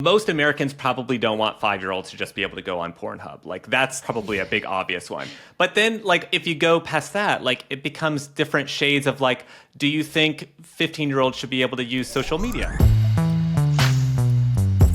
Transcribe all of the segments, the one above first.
Most Americans probably don't want 5-year-olds to just be able to go on Pornhub. Like, that's probably a big obvious one. But then, like, if you go past that, like, it becomes different shades of, like, do you think 15-year-olds should be able to use social media?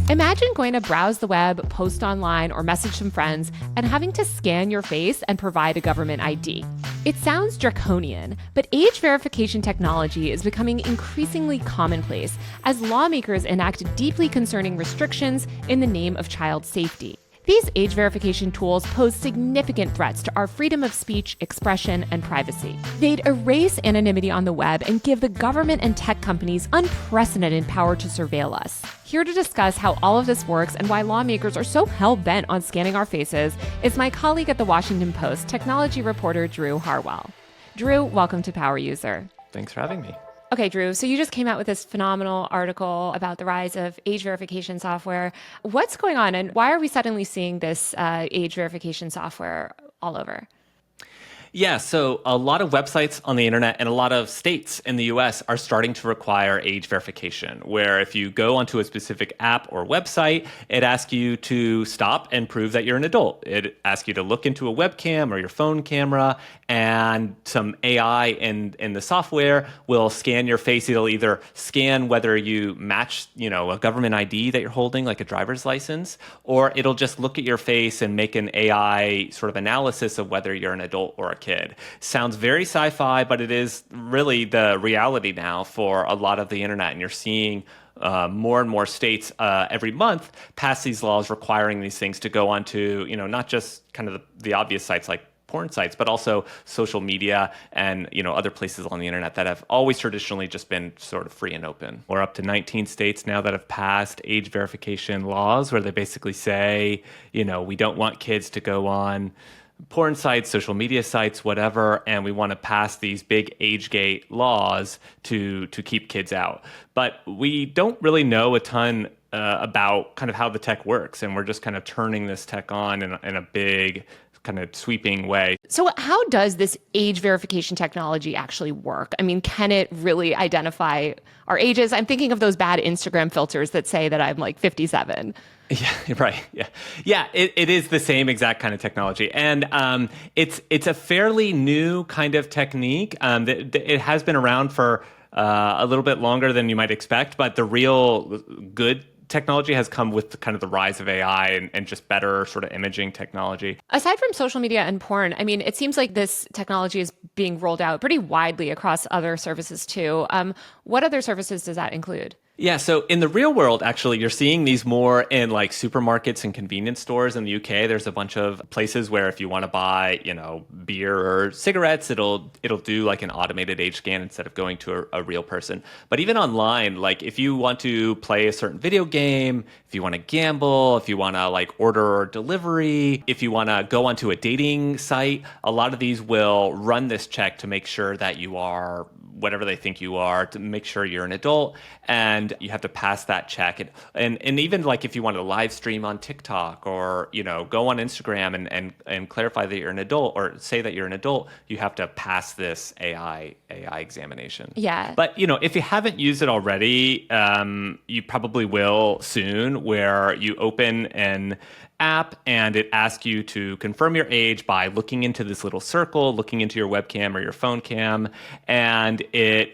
Imagine going to browse the web, post online, or message some friends, and having to scan your face and provide a government ID. It sounds draconian, but age verification technology is becoming increasingly commonplace as lawmakers enact deeply concerning restrictions in the name of child safety. These age verification tools pose significant threats to our freedom of speech, expression, and privacy. They'd erase anonymity on the web and give the government and tech companies unprecedented power to surveil us. Here to discuss how all of this works and why lawmakers are so hell-bent on scanning our faces is my colleague at the Washington Post, technology reporter Drew Harwell. Drew, welcome to Power User. Thanks for having me. Okay, Drew, so you just came out with this phenomenal article about the rise of age verification software. What's going on, and why are we suddenly seeing this age verification software all over? Yeah, so a lot of websites on the internet and a lot of states in the US are starting to require age verification, where if you go onto a specific app or website, it asks you to stop and prove that you're an adult. It asks you to look into a webcam or your phone camera, and some AI in the software will scan your face. It'll either scan whether you match, a government ID that you're holding, like a driver's license, or it'll just look at your face and make an AI sort of analysis of whether you're an adult or a kid. Sounds very sci-fi, but it is really the reality now for a lot of the internet, and you're seeing more and more states every month pass these laws requiring these things to go onto, not just kind of the obvious sites like porn sites, but also social media and, other places on the internet that have always traditionally just been sort of free and open. We're up to 19 states now that have passed age verification laws where they basically say, we don't want kids to go on porn sites, social media sites, whatever, and we want to pass these big age gate laws to keep kids out. But we don't really know a ton about kind of how the tech works, and we're just kind of turning this tech on in a big kind of sweeping way. So how does this age verification technology actually work? I mean, can it really identify our ages? I'm thinking of those bad Instagram filters that say that I'm like 57. Yeah, right. Yeah. It is the same exact kind of technology, and it's a fairly new kind of technique. It has been around for a little bit longer than you might expect, but the real good technology has come with kind of the rise of AI and just better sort of imaging technology. Aside from social media and porn, I mean, it seems like this technology is being rolled out pretty widely across other services too. What other services does that include? Yeah, so in the real world, actually, you're seeing these more in like supermarkets and convenience stores in the UK. There's a bunch of places where if you want to buy, beer or cigarettes, it'll do like an automated age scan instead of going to a real person. But even online, like if you want to play a certain video game, if you want to gamble, if you want to like order delivery, if you want to go onto a dating site, a lot of these will run this check to make sure that you are whatever they think you are, to make sure you're an adult, and you have to pass that check. And even like if you want to live stream on TikTok or, go on Instagram and clarify that you're an adult or say that you're an adult, you have to pass this AI examination. Yeah. But, if you haven't used it already, you probably will soon, where you open an app and it asks you to confirm your age by looking into this little circle, looking into your webcam or your phone cam, and it,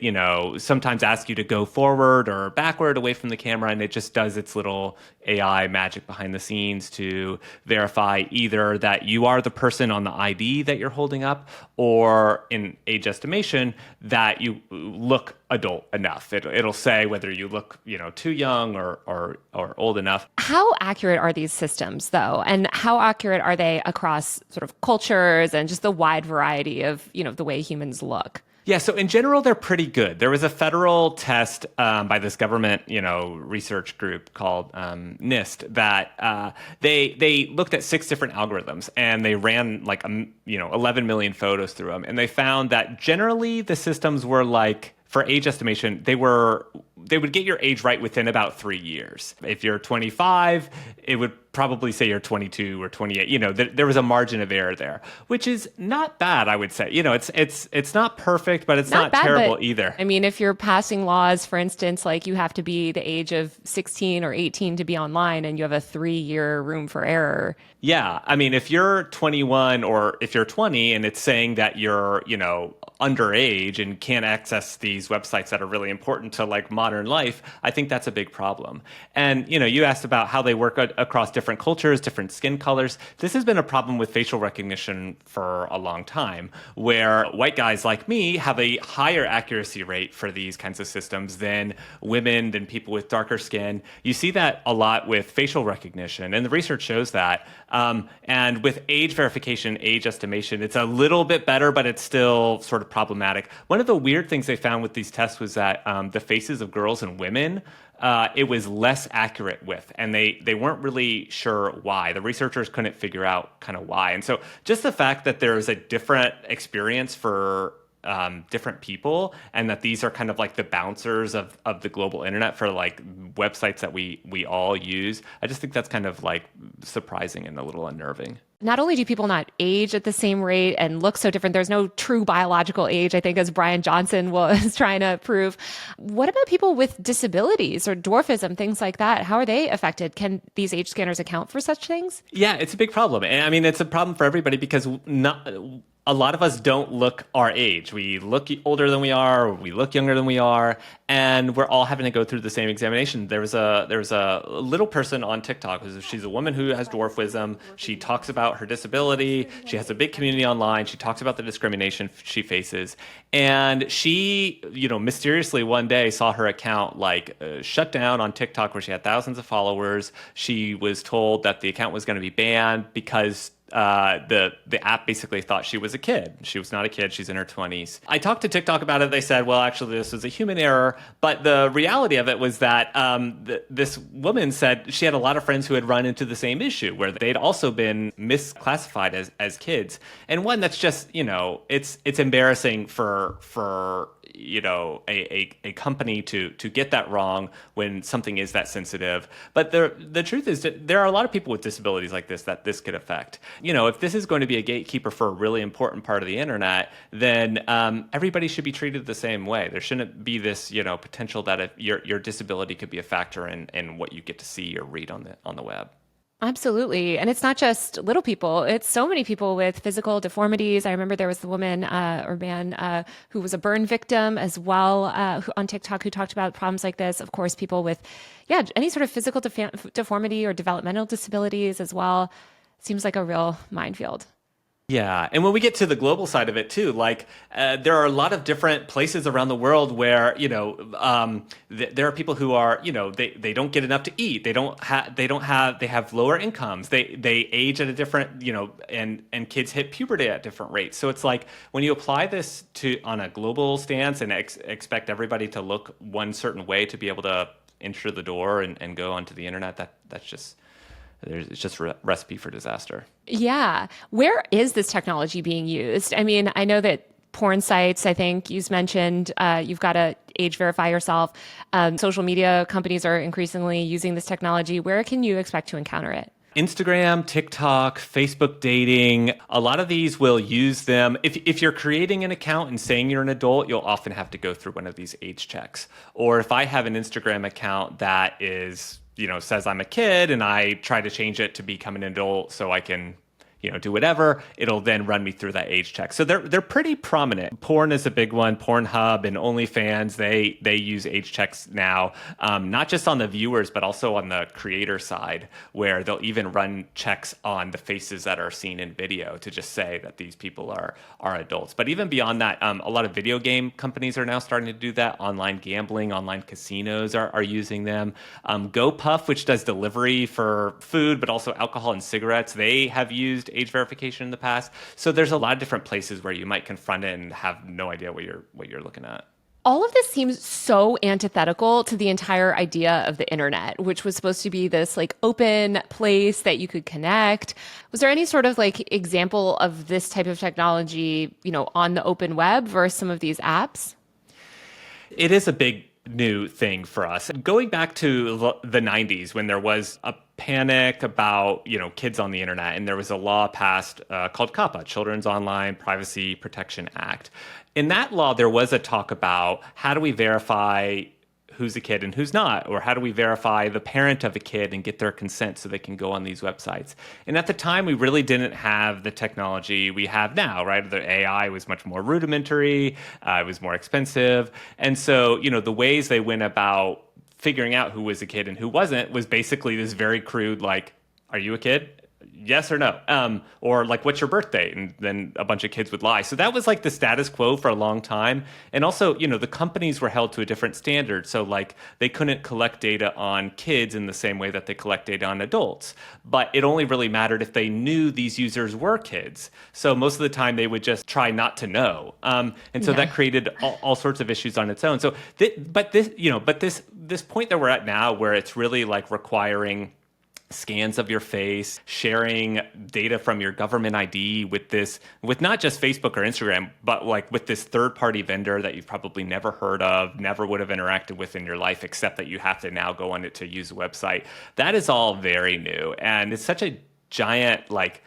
sometimes asks you to go forward or backward away from the camera, and it just does its little AI magic behind the scenes to verify either that you are the person on the ID that you're holding up, or in age estimation that you look adult enough. It'll say whether you look, too young or old enough. How accurate are these systems, though? And how accurate are they across sort of cultures and just the wide variety of, the way humans look? Yeah, so in general, they're pretty good. There was a federal test by this government, research group called NIST that they looked at 6 different algorithms, and they ran like 11 million photos through them, and they found that generally the systems were like, for age estimation, they were they would get your age right within about 3 years. If you're 25, it would probably say you're 22 or 28. There was a margin of error there, which is not bad, I would say. It's not perfect, but it's not bad, terrible but, either. I mean, if you're passing laws, for instance, like you have to be the age of 16 or 18 to be online and you have a 3-year room for error. Yeah. I mean, if you're 21 or if you're 20 and it's saying that you're, underage and can't access these websites that are really important to like modern life, I think that's a big problem. And, you asked about how they work across different cultures, different skin colors. This has been a problem with facial recognition for a long time, where white guys like me have a higher accuracy rate for these kinds of systems than women, than people with darker skin. You see that a lot with facial recognition, and the research shows that. And with age verification, age estimation, it's a little bit better, but it's still sort of problematic. One of the weird things they found with these tests was that the faces of girls and women, it was less accurate with, and they weren't really sure why. The researchers couldn't figure out kind of why. And so just the fact that there is a different experience for different people, and that these are kind of like the bouncers of the global internet for like websites that we all use, I just think that's kind of like surprising and a little unnerving. Not only do people not age at the same rate and look so different, there's no true biological age, I think, as Brian Johnson was trying to prove. What about people with disabilities or dwarfism, things like that? How are they affected? Can these age scanners account for such things? Yeah, it's a big problem. And I mean, it's a problem for everybody because a lot of us don't look our age. We look older than we are, or we look younger than we are, and we're all having to go through the same examination. There was a little person on TikTok. She's a woman who has dwarfism. She talks about her disability. She has a big community online. She talks about the discrimination she faces. And she, mysteriously one day saw her account shut down on TikTok, where she had thousands of followers. She was told that the account was going to be banned because the app basically thought she was a kid. She was not a kid. She's in her 20s. I talked to TikTok about it. They said, well, actually, this was a human error. But the reality of it was that this woman said she had a lot of friends who had run into the same issue, where they'd also been misclassified as kids. And one, that's just, it's embarrassing for a company to get that wrong when something is that sensitive. But the truth is that there are a lot of people with disabilities like this that this could affect. If this is going to be a gatekeeper for a really important part of the internet, then everybody should be treated the same way. There shouldn't be this potential that if your disability could be a factor in what you get to see or read on the web. Absolutely. And it's not just little people. It's so many people with physical deformities. I remember there was the woman or man who was a burn victim as well on TikTok who talked about problems like this. Of course, people with, any sort of physical deformity or developmental disabilities as well. Seems like a real minefield. Yeah. And when we get to the global side of it too, there are a lot of different places around the world where, there are people who are, they don't get enough to eat. They have lower incomes. They age at a different, and kids hit puberty at different rates. So it's like when you apply this on a global stance and expect everybody to look one certain way to be able to enter the door and go onto the internet, it's just a recipe for disaster. Yeah. Where is this technology being used? I mean, I know that porn sites, I think you mentioned, you've got to age verify yourself. Social media companies are increasingly using this technology. Where can you expect to encounter it? Instagram, TikTok, Facebook dating, a lot of these will use them. If you're creating an account and saying you're an adult, you'll often have to go through one of these age checks. Or if I have an Instagram account that is, says I'm a kid and I try to change it to become an adult so I can do whatever, it'll then run me through that age check. So they're pretty prominent. Porn is a big one. Pornhub and OnlyFans, they use age checks now, not just on the viewers, but also on the creator side, where they'll even run checks on the faces that are seen in video to just say that these people are adults. But even beyond that, a lot of video game companies are now starting to do that. Online gambling, online casinos are using them. GoPuff, which does delivery for food, but also alcohol and cigarettes, they have used age verification in the past. So there's a lot of different places where you might confront it and have no idea what you're looking at. All of this seems so antithetical to the entire idea of the internet, which was supposed to be this open place that you could connect. Was there any sort of example of this type of technology, on the open web versus some of these apps? It is a big new thing for us. Going back to the 90s when there was a panic about, kids on the internet, and there was a law passed called COPPA, Children's Online Privacy Protection Act. In that law, there was a talk about how do we verify who's a kid and who's not, or how do we verify the parent of a kid and get their consent so they can go on these websites. And at the time, we really didn't have the technology we have now, right? The AI was much more rudimentary, it was more expensive. And so, the ways they went about figuring out who was a kid and who wasn't was basically this very crude, like, are you a kid? Yes or no? Or like, what's your birth date? And then a bunch of kids would lie. So that was like the status quo for a long time. And also, the companies were held to a different standard. So like they couldn't collect data on kids in the same way that they collect data on adults. But it only really mattered if they knew these users were kids. So most of the time they would just try not to know. And so that created all sorts of issues on its own. So, this point that we're at now where it's really like requiring scans of your face, sharing data from your government ID with not just Facebook or Instagram, but like with this third-party vendor that you've probably never heard of, never would have interacted with in your life, except that you have to now go on it to use a website. That is all very new. And it's such a giant, like,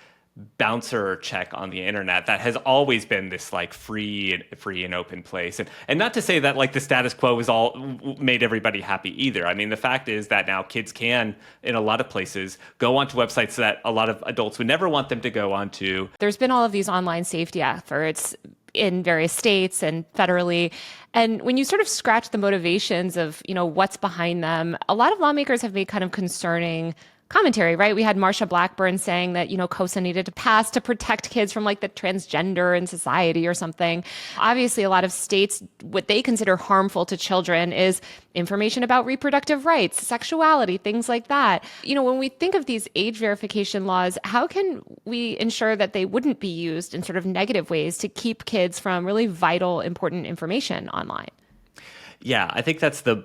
bouncer check on the internet that has always been this like free and open place. And not to say that like the status quo is all made everybody happy either. I mean, the fact is that now kids can, in a lot of places, go onto websites that a lot of adults would never want them to go onto. There's been all of these online safety efforts in various states and federally. And when you sort of scratch the motivations of, what's behind them, a lot of lawmakers have made kind of concerning commentary, right? We had Marsha Blackburn saying that, COSA needed to pass to protect kids from like the transgender in society or something. Obviously, a lot of states, what they consider harmful to children is information about reproductive rights, sexuality, things like that. When we think of these age verification laws, how can we ensure that they wouldn't be used in sort of negative ways to keep kids from really vital, important information online? Yeah, I think that's the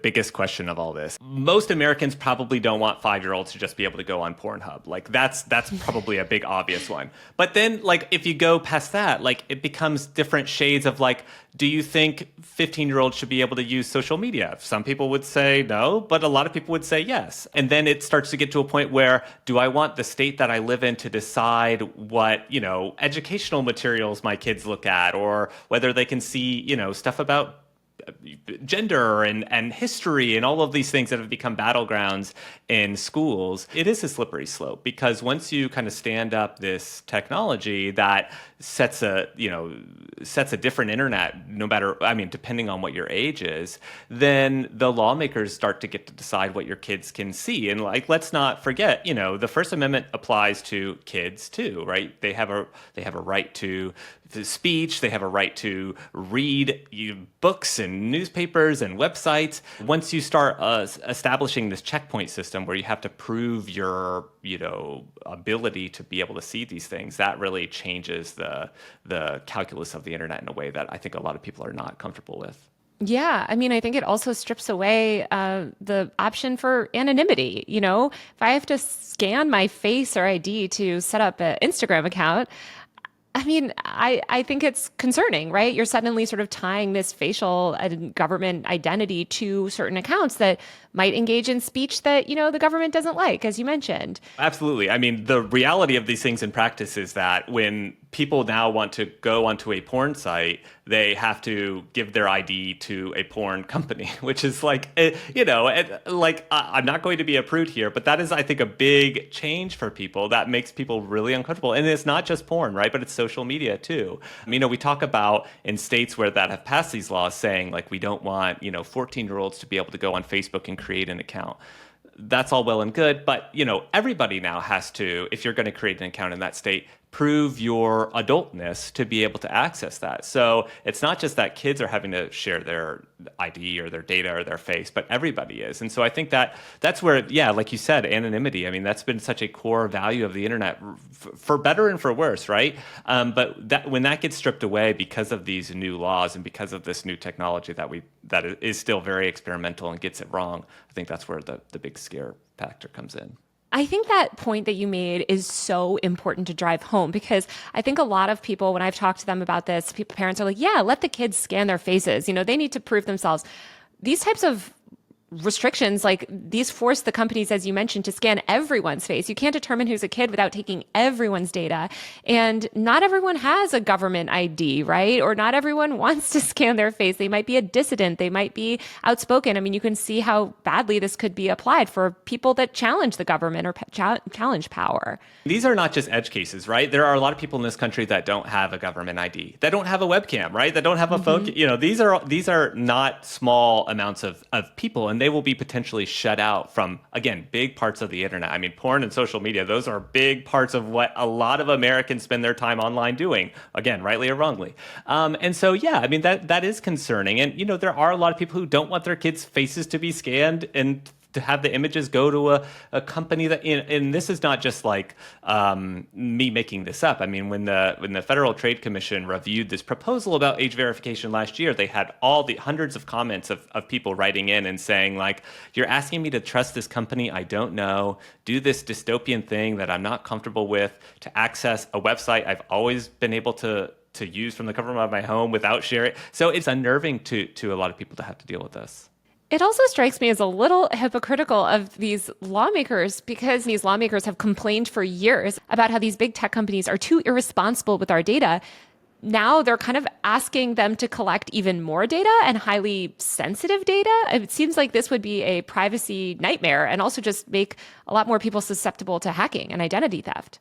biggest question of all this. Most Americans probably don't want 5-year-olds to just be able to go on Pornhub. Like that's probably a big obvious one. But then like if you go past that, like it becomes different shades of like, do you think 15-year-olds should be able to use social media? Some people would say no, but a lot of people would say yes. And then it starts to get to a point where, do I want the state that I live in to decide what, educational materials my kids look at, or whether they can see, stuff about gender and history and all of these things that have become battlegrounds in schools? It is a slippery slope, because once you kind of stand up this technology that sets a different internet, depending on what your age is, then the lawmakers start to get to decide what your kids can see. And like, let's not forget, the First Amendment applies to kids too, right? They have a right to speech. They have a right to read books and newspapers and websites. Once you start establishing this checkpoint system where you have to prove your ability to be able to see these things, that really changes the calculus of the internet in a way that I think a lot of people are not comfortable with. Yeah, I think it also strips away the option for anonymity. If I have to scan my face or ID to set up an Instagram account, I think it's concerning, right? You're suddenly sort of tying this facial government identity to certain accounts that might engage in speech that, the government doesn't like, as you mentioned. Absolutely. The reality of these things in practice is that when people now want to go onto a porn site, they have to give their ID to a porn company, which is like, I'm not going to be a prude here, but that is, I think, a big change for people that makes people really uncomfortable. And it's not just porn, right? But it's social media too. We talk about in states where that have passed these laws saying like, we don't want, 14-year-olds to be able to go on Facebook and create an account. That's all well and good, but everybody now has to, if you're going to create an account in that state, prove your adultness to be able to access that. So it's not just that kids are having to share their ID or their data or their face, but everybody is. And so I think that's where, like you said, anonymity, that's been such a core value of the internet, for better and for worse, right? But when that gets stripped away because of these new laws and because of this new technology that is still very experimental and gets it wrong, I think that's where the big scare factor comes in. I think that point that you made is so important to drive home, because I think a lot of people, when I've talked to them about this, parents are like, yeah, let the kids scan their faces. They need to prove themselves. these types of restrictions, like these, force the companies, as you mentioned, to scan everyone's face. You can't determine who's a kid without taking everyone's data. And not everyone has a government ID, right? Or not everyone wants to scan their face. They might be a dissident. They might be outspoken. I mean, you can see how badly this could be applied for people that challenge the government or challenge power. These are not just edge cases, right? There are a lot of people in this country that don't have a government ID, that don't have a webcam, right? That don't have a phone. These are not small amounts of people, and they will be potentially shut out from, again, big parts of the internet. I mean, porn and social media, those are big parts of what a lot of Americans spend their time online doing, again, rightly or wrongly. And so, yeah, I mean, that is concerning. And, there are a lot of people who don't want their kids' faces to be scanned and to have the images go to a company that, and this is not just like me making this up. I mean, when the Federal Trade Commission reviewed this proposal about age verification last year, they had all the hundreds of comments of people writing in and saying, like, you're asking me to trust this company I don't know, do this dystopian thing that I'm not comfortable with, to access a website I've always been able to use from the comfort of my home without sharing. So it's unnerving to a lot of people to have to deal with this. It also strikes me as a little hypocritical of these lawmakers, because these lawmakers have complained for years about how these big tech companies are too irresponsible with our data. Now they're kind of asking them to collect even more data and highly sensitive data. It seems like this would be a privacy nightmare and also just make a lot more people susceptible to hacking and identity theft.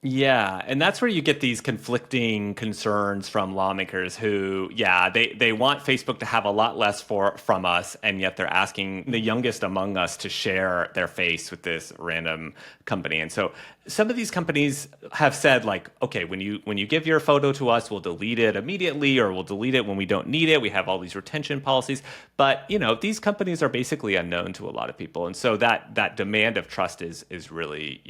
Yeah, and that's where you get these conflicting concerns from lawmakers who, they want Facebook to have a lot less from us, and yet they're asking the youngest among us to share their face with this random company. And so some of these companies have said, like, okay, when you give your photo to us, we'll delete it immediately, or we'll delete it when we don't need it. We have all these retention policies. But, these companies are basically unknown to a lot of people. And so that demand of trust is really,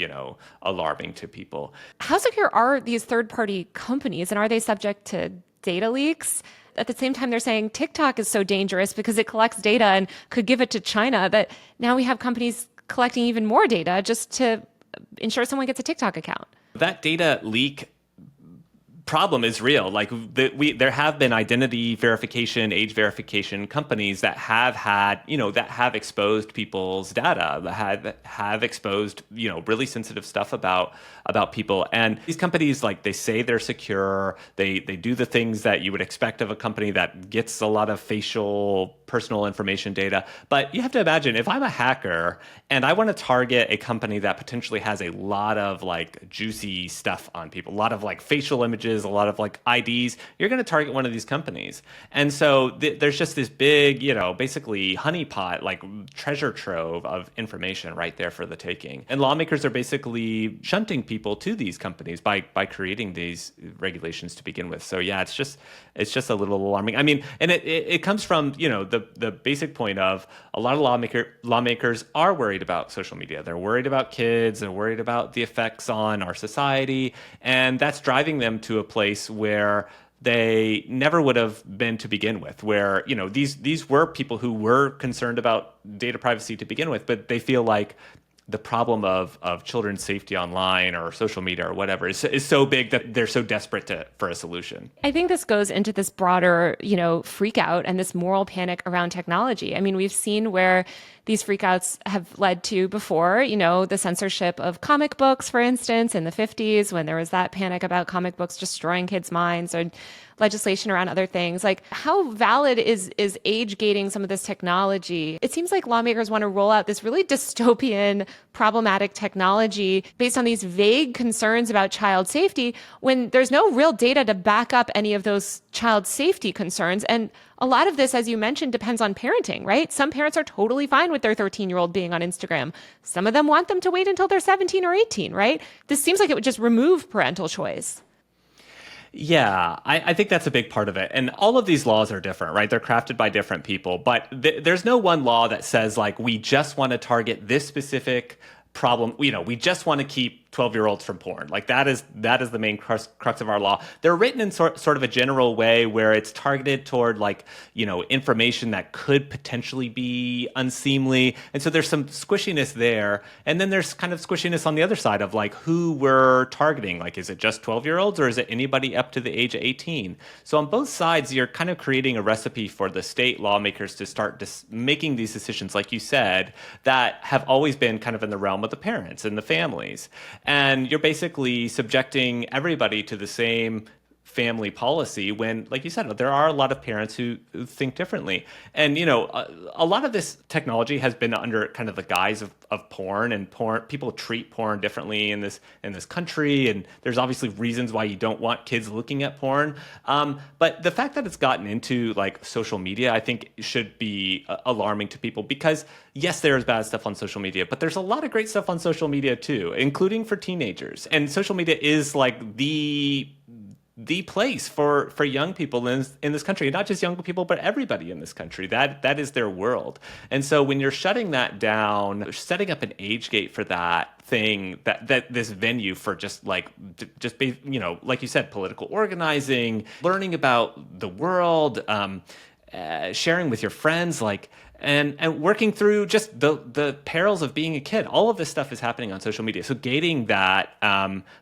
alarming to people. How secure are these third-party companies, and are they subject to data leaks? At the same time, they're saying TikTok is so dangerous because it collects data and could give it to China, that now we have companies collecting even more data just to ensure someone gets a TikTok account. That data leak problem is real. Like, there have been identity verification, age verification companies that have had, that have exposed people's data, that have exposed, really sensitive stuff about people. And these companies, like, they say they're secure. They do the things that you would expect of a company that gets a lot of facial personal information data. But you have to imagine, if I'm a hacker and I want to target a company that potentially has a lot of, like, juicy stuff on people, a lot of, like, facial images, a lot of, like, IDs, you're going to target one of these companies. And so there's just this big, basically honeypot, like, treasure trove of information right there for the taking. And lawmakers are basically shunting people to these companies by creating these regulations to begin with. So yeah, it's just a little alarming. I mean, and it comes from, the basic point of a lot of lawmakers are worried about social media. They're worried about kids. They're worried about the effects on our society. And that's driving them to a place where they never would have been to begin with, where, these were people who were concerned about data privacy to begin with, but they feel like the problem of children's safety online or social media or whatever is so big that they're so desperate for a solution. I think this goes into this broader, freak out and this moral panic around technology. I mean, we've seen where these freakouts have led to before, the censorship of comic books, for instance, in the 50s, when there was that panic about comic books destroying kids' minds, or legislation around other things. Like, how valid is age gating some of this technology? It seems like lawmakers want to roll out this really dystopian, problematic technology based on these vague concerns about child safety, when there's no real data to back up any of those child safety concerns. And a lot of this, as you mentioned, depends on parenting, right? Some parents are totally fine with their 13-year-old being on Instagram. Some of them want them to wait until they're 17 or 18, right? This seems like it would just remove parental choice. Yeah, I think that's a big part of it. And all of these laws are different, right? They're crafted by different people. But there's no one law that says, like, we just want to target this specific problem. We just want to keep 12-year-olds from porn. Like that is the main crux of our law. They're written in sort of a general way where it's targeted toward like, information that could potentially be unseemly. And so there's some squishiness there. And then there's kind of squishiness on the other side of like who we're targeting. Like, is it just 12-year-olds or is it anybody up to the age of 18? So on both sides, you're kind of creating a recipe for the state lawmakers to start making these decisions, like you said, that have always been kind of in the realm of the parents and the families. And you're basically subjecting everybody to the same family policy when, like you said, there are a lot of parents who think differently. And, a lot of this technology has been under kind of the guise of porn, and porn. People treat porn differently in this country. And there's obviously reasons why you don't want kids looking at porn. But the fact that it's gotten into like social media, I think should be alarming to people because yes, there is bad stuff on social media, but there's a lot of great stuff on social media too, including for teenagers. And social media is like the place for young people in this country, not just young people, but everybody in this country. That is their world. And so when you're shutting that down, setting up an age gate for that thing, that this venue for like you said, political organizing, learning about the world, sharing with your friends, and working through just the perils of being a kid. All of this stuff is happening on social media. So gating that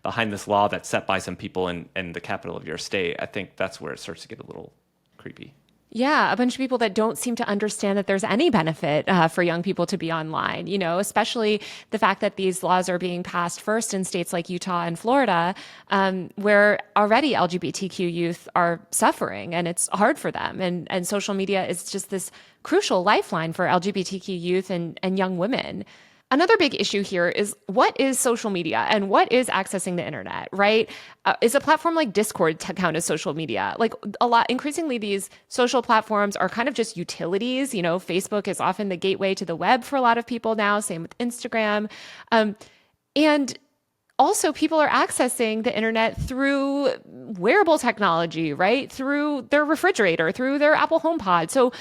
behind this law that's set by some people in the capital of your state, I think that's where it starts to get a little creepy. Yeah, a bunch of people that don't seem to understand that there's any benefit for young people to be online, especially the fact that these laws are being passed first in states like Utah and Florida, where already LGBTQ youth are suffering and it's hard for them. And social media is just this crucial lifeline for LGBTQ youth and young women. Another big issue here is what is social media and what is accessing the internet, right? Is a platform like Discord count as social media? Like increasingly these social platforms are kind of just utilities. Facebook is often the gateway to the web for a lot of people now, same with Instagram. And also, people are accessing the internet through wearable technology, right? Through their refrigerator, through their Apple HomePod. So,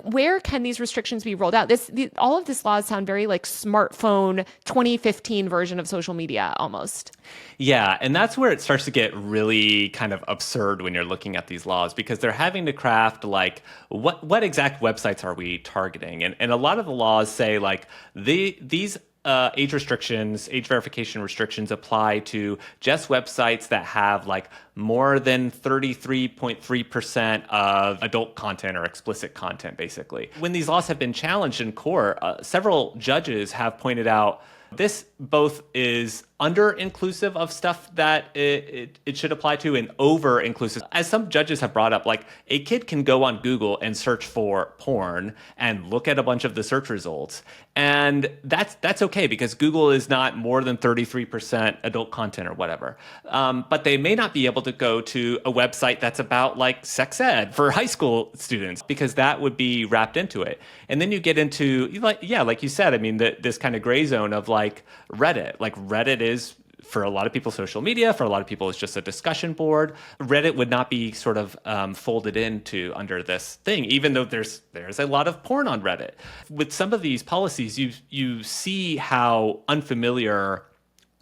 where can these restrictions be rolled out? All of this laws sound very like smartphone 2015 version of social media almost. Yeah, and that's where it starts to get really kind of absurd when you're looking at these laws, because they're having to craft like what exact websites are we targeting? And a lot of the laws say like these age verification restrictions apply to just websites that have like more than 33.3% of adult content or explicit content, basically. When these laws have been challenged in court, several judges have pointed out this both is under-inclusive of stuff that it should apply to and over-inclusive. As some judges have brought up, like a kid can go on Google and search for porn and look at a bunch of the search results. And that's okay because Google is not more than 33% adult content or whatever. But they may not be able to go to a website that's about like sex ed for high school students because that would be wrapped into it. And then you get into, like you said, I mean, this kind of gray zone of like Reddit. Like Reddit is, for a lot of people, social media. For a lot of people, it's just a discussion board. Reddit would not be sort of folded into under this thing, even though there's a lot of porn on Reddit. With some of these policies, you see how unfamiliar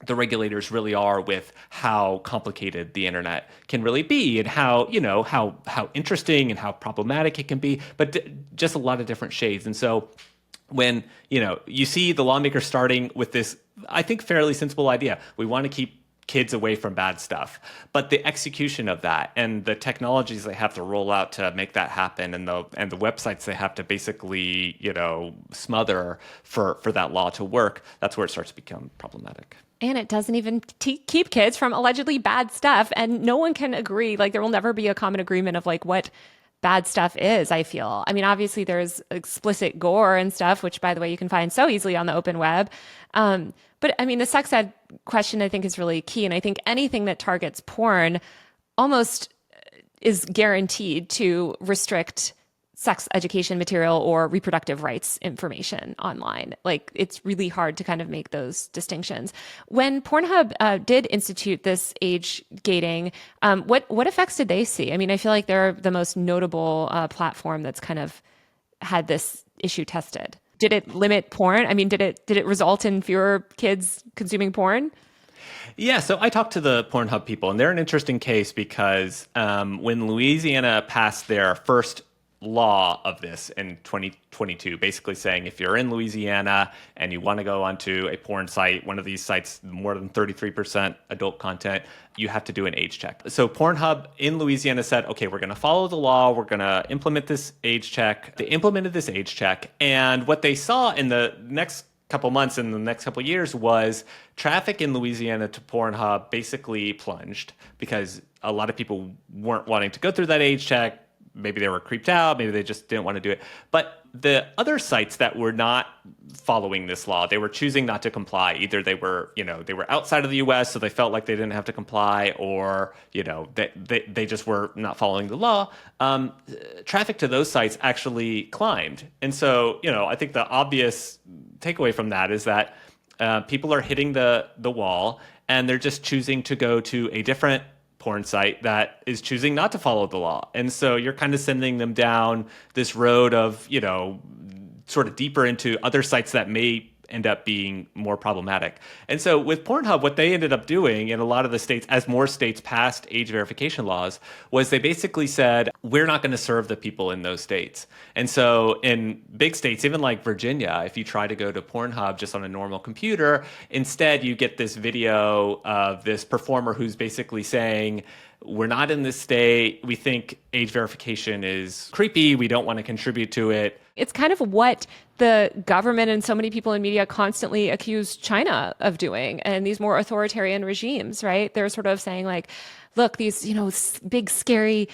the regulators really are with how complicated the internet can really be and how interesting and how problematic it can be, but just a lot of different shades. And so when, you see the lawmakers starting with this, I think, fairly sensible idea. We want to keep kids away from bad stuff. But the execution of that and the technologies they have to roll out to make that happen and the websites they have to basically, smother for that law to work, that's where it starts to become problematic. And it doesn't even keep kids from allegedly bad stuff. And no one can agree. Like, there will never be a common agreement of like what bad stuff is, I feel. I mean, obviously there's explicit gore and stuff, which, by the way, you can find so easily on the open web. But I mean, the sex ed question, I think, is really key. And I think anything that targets porn almost is guaranteed to restrict sex education material or reproductive rights information online. Like, it's really hard to kind of make those distinctions. When Pornhub did institute this age gating, what effects did they see? I mean, I feel like they're the most notable platform that's kind of had this issue tested. Did it limit porn? I mean, did it result in fewer kids consuming porn? Yeah, so I talked to the Pornhub people, and they're an interesting case because when Louisiana passed their first law of this in 2022, basically saying if you're in Louisiana and you want to go onto a porn site, one of these sites, more than 33% adult content, you have to do an age check. So Pornhub in Louisiana said, okay, we're going to follow the law. We're going to implement this age check. They implemented this age check. And what they saw in the next couple months in the next couple years was traffic in Louisiana to Pornhub basically plunged because a lot of people weren't wanting to go through that age check. Maybe they were creeped out. Maybe they just didn't want to do it. But the other sites that were not following this law, they were choosing not to comply. Either they were, they were outside of the U.S., so they felt like they didn't have to comply, or, they just were not following the law. Traffic to those sites actually climbed. And so, I think the obvious takeaway from that is that people are hitting the wall, and they're just choosing to go to a different porn site that is choosing not to follow the law. And so you're kind of sending them down this road of, sort of deeper into other sites that may end up being more problematic. And so with Pornhub, what they ended up doing in a lot of the states, as more states passed age verification laws, was they basically said, we're not going to serve the people in those states. And so in big states, even like Virginia, if you try to go to Pornhub just on a normal computer, instead you get this video of this performer who's basically saying, we're not in this state. We think age verification is creepy. We don't want to contribute to it. It's kind of what the government and so many people in media constantly accuse China of doing, and these more authoritarian regimes, right? They're sort of saying like, look, these, big, scary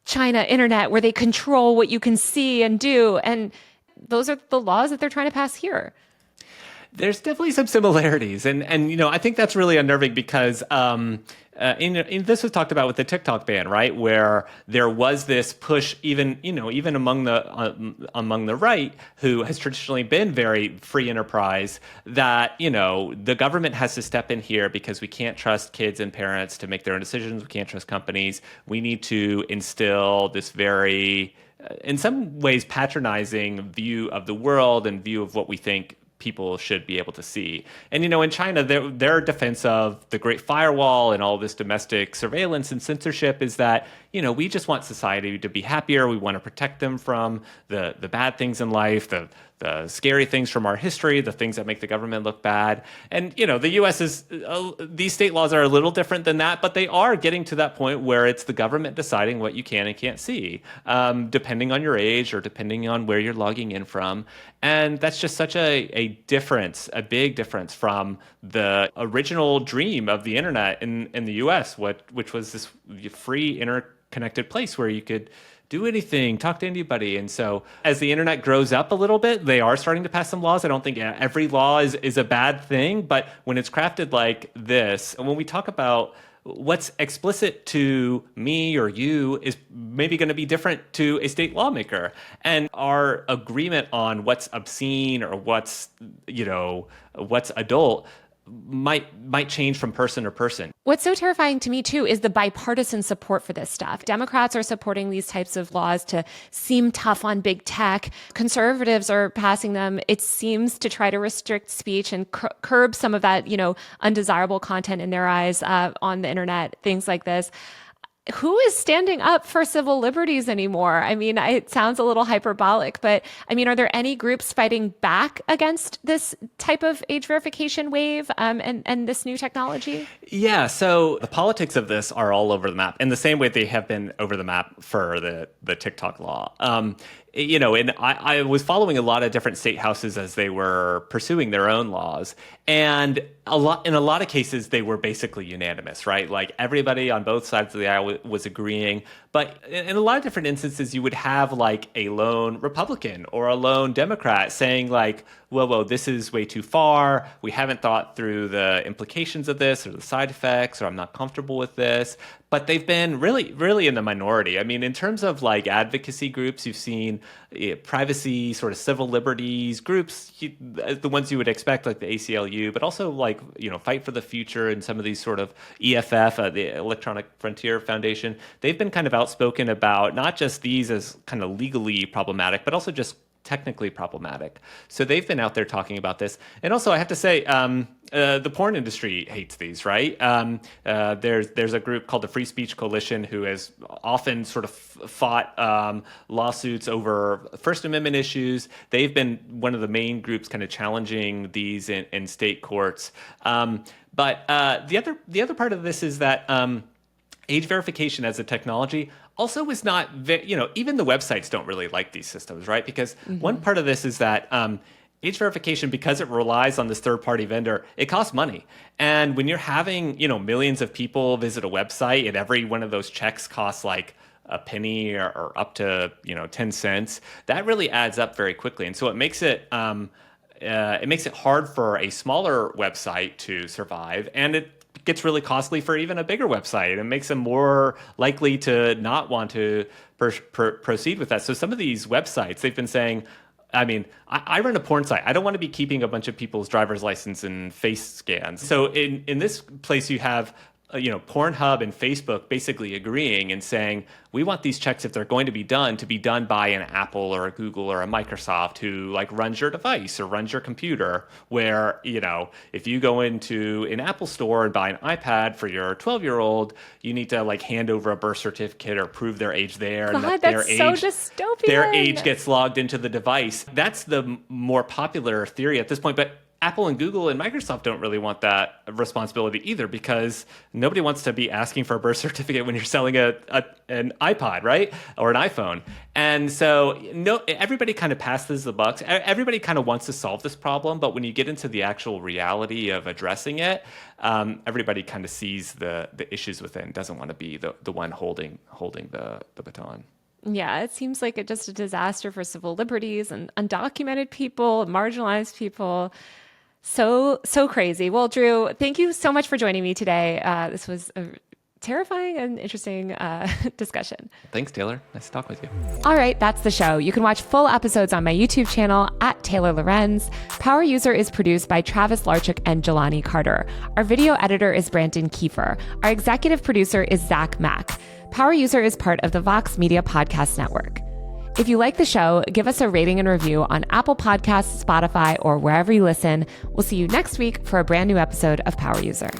China internet where they control what you can see and do. And those are the laws that they're trying to pass here. There's definitely some similarities. And I think that's really unnerving because this was talked about with the TikTok ban, right? Where there was this push, even among the right, who has traditionally been very free enterprise, that, the government has to step in here because we can't trust kids and parents to make their own decisions. We can't trust companies. We need to instill this very, in some ways, patronizing view of the world and view of what we think people should be able to see. And, in China, their defense of the Great Firewall and all this domestic surveillance and censorship is that, we just want society to be happier. We want to protect them from the bad things in life, the scary things from our history, the things that make the government look bad. And, the U.S. these state laws are a little different than that, but they are getting to that point where it's the government deciding what you can and can't see, depending on your age or depending on where you're logging in from. And that's just such a difference, a big difference from the original dream of the internet in the U.S., which was this free, interconnected place where you could do anything, talk to anybody. And so as the internet grows up a little bit, they are starting to pass some laws. I don't think every law is a bad thing, but when it's crafted like this, and when we talk about what's explicit to me or you is maybe going to be different to a state lawmaker. And our agreement on what's obscene or what's adult might change from person to person. What's so terrifying to me, too, is the bipartisan support for this stuff. Democrats are supporting these types of laws to seem tough on big tech. Conservatives are passing them, it seems, to try to restrict speech and curb some of that, undesirable content in their eyes on the internet, things like this. Who is standing up for civil liberties anymore? I mean, it sounds a little hyperbolic, but are there any groups fighting back against this type of age verification wave and this new technology? Yeah, so the politics of this are all over the map in the same way they have been over the map for the TikTok law. And I was following a lot of different state houses as they were pursuing their own laws. And in a lot of cases, they were basically unanimous, right? Like everybody on both sides of the aisle was agreeing. But in a lot of different instances, you would have like a lone Republican or a lone Democrat saying like, whoa, this is way too far. We haven't thought through the implications of this or the side effects, or I'm not comfortable with this. But they've been really, really in the minority. I mean, in terms of like advocacy groups, you've seen privacy, sort of civil liberties groups, the ones you would expect, like the ACLU, but also like, Fight for the Future and some of these sort of EFF, the Electronic Frontier Foundation. They've been kind of outspoken about not just these as kind of legally problematic, but also just technically problematic. So they've been out there talking about this. And also, I have to say, the porn industry hates these, right? There's a group called the Free Speech Coalition who has often sort of fought lawsuits over First Amendment issues. They've been one of the main groups kind of challenging these in state courts. But the other part of this is that age verification as a technology also is not, even the websites don't really like these systems, right? Because one part of this is that age verification, because it relies on this third-party vendor, it costs money. And when you're having, millions of people visit a website and every one of those checks costs like a penny or up to, 10 cents, that really adds up very quickly. And so it makes it hard for a smaller website to survive, and it gets really costly for even a bigger website. It makes them more likely to not want to proceed with that. So some of these websites, they've been saying, I run a porn site. I don't want to be keeping a bunch of people's driver's license and face scans. So in this place, you have Pornhub and Facebook basically agreeing and saying, we want these checks, if they're going to be done by an Apple or a Google or a Microsoft who runs your device or runs your computer, where, if you go into an Apple store and buy an iPad for your 12-year-old, you need to hand over a birth certificate or prove their age there. God, and that's so dystopian. Their age gets logged into the device. That's the more popular theory at this point. But Apple and Google and Microsoft don't really want that responsibility either, because nobody wants to be asking for a birth certificate when you're selling an iPod, right? Or an iPhone. And so everybody kind of passes the buck. Everybody kind of wants to solve this problem, but when you get into the actual reality of addressing it, everybody kind of sees the issues with it and doesn't want to be the one holding the baton. Yeah, it seems like it's just a disaster for civil liberties and undocumented people, marginalized people. So crazy. Well, Drew, thank you so much for joining me today. This was a terrifying and interesting discussion. Thanks, Taylor. Nice to talk with you. All right, that's the show. You can watch full episodes on my YouTube channel at Taylor Lorenz. Power User is produced by Travis Larchuk and Jelani Carter. Our video editor is Brandon Kiefer. Our executive producer is Zach Mack. Power User is part of the Vox Media Podcast Network. If you like the show, give us a rating and review on Apple Podcasts, Spotify, or wherever you listen. We'll see you next week for a brand new episode of Power User.